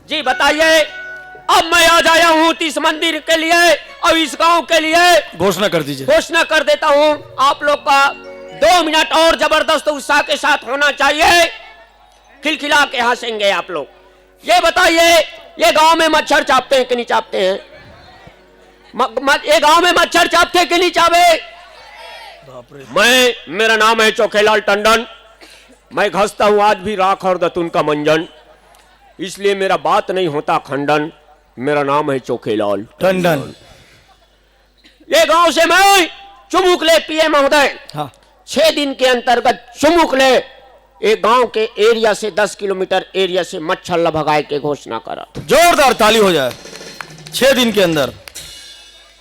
जी बताइए, अब मैं आज आया हूँ इस मंदिर के लिए और इस गांव के लिए। घोषणा कर दीजिए। घोषणा कर देता हूँ, आप लोग का 2 मिनट और जबरदस्त उत्साह के साथ होना चाहिए, खिलखिला के हंसेंगे आप लोग। ये बताइए, ये गांव में मच्छर चापते हैं कि नहीं चापते हैं? ये गांव में मच्छर चापते हैं कि नहीं चावे? मेरा नाम है चोखेलाल टंडन। मैं घसता हूं आज भी राख और दतून का मंजन, इसलिए मेरा बात नहीं होता खंडन। मेरा नाम है चोखेलाल टंडन। ये गांव से मैं चुमुकले पीए महोदय, हाँ। 6 दिन के अंतर्गत चुमुकले एक गांव के एरिया से 10 किलोमीटर एरिया से मच्छर भगाए के घोषणा करा। जोरदार ताली हो जाए। 6 दिन के अंदर।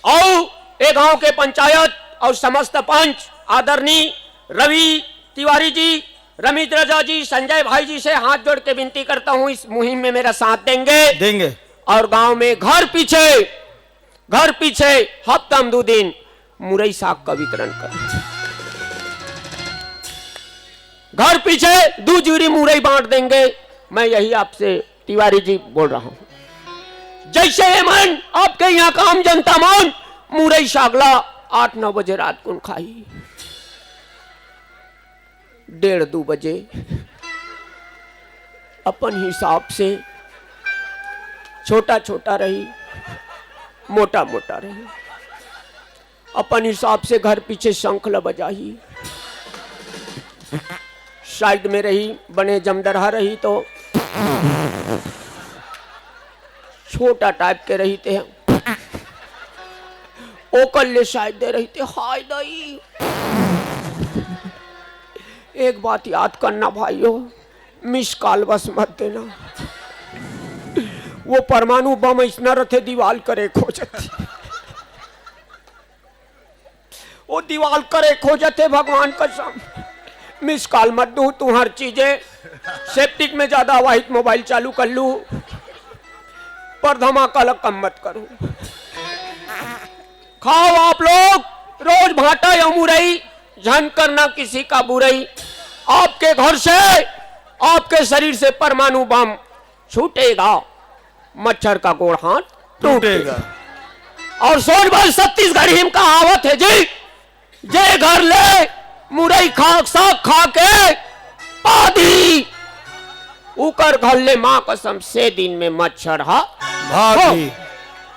और एक गांव के पंचायत और समस्त पंच आदरणीय रवि तिवारी जी, रमित रजा जी, संजय भाई जी से हाथ जोड़ के विनती करता हूं, इस मुहिम में मेरा साथ देंगे। और गांव में घर पीछे हफ्ता में 2 दिन मुरई साग का वितरण करें। घर पीछे 2 जूरी मुरई बांट देंगे। मैं यही आपसे तिवारी जी बोल रहा हूं। जैसे मन आपके यहाँ का आम जनता मान मुरई सागला 8-9 बजे रात को खाई, 1:30-2 बजे अपन हिसाब से छोटा छोटा रही, मोटा मोटा रही, अपन हिसाब से घर पीछे शंखला बजाही, साइड में रही बने जमदरहा रही तो छोटा टाइप के रही थे, ओकल ले शायद दे रही थे। हाय दई, एक बात याद करना भाइयों, मिस कॉल बस मत देना। वो परमाणु बम इतना रथे दीवाल करे खोजते, वो दीवाल करे खोजते भगवान कसम। मिस कॉल मत दू, तू हर चीजें सेप्टिक में ज्यादा वाहित मोबाइल चालू कर लू, पर धमाका कम मत करो। खाओ आप लोग रोज भाटा या मुरई, झन करना किसी का बुराई। आपके घर से, आपके शरीर से परमाणु बम छूटेगा, मच्छर का गोड़ हाथ टूटेगा। और सोनभद्र छत्तीसगढ़ हिम का आवत है जी, जे घर ले मुरई साग खा के पादी, उकर घर ले मां कसम से दिन में मच्छर हा भागी।